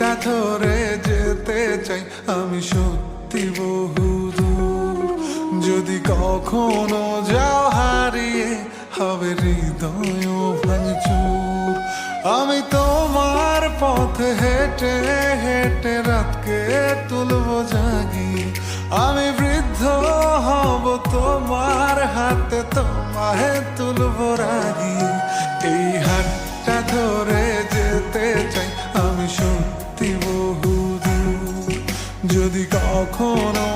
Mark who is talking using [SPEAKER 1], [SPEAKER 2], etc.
[SPEAKER 1] হাতটা ধরে যেতে চাই আমি সত্যি বহুদূর। যদি কখনো যাও হারিয়ে হবে হৃদয় ভাঙচুর। আমি তোমার পথে হেঁটে হেঁটে রাতকে তুলবো জাগিয়ে। আমি বৃদ্ধ হব তোমার হাতে, তোমায় তুলবো রাগিয়ে। এই হাতটা ধরে যেতে চাই আমি সত্যি বহুদূর। যদি কখনো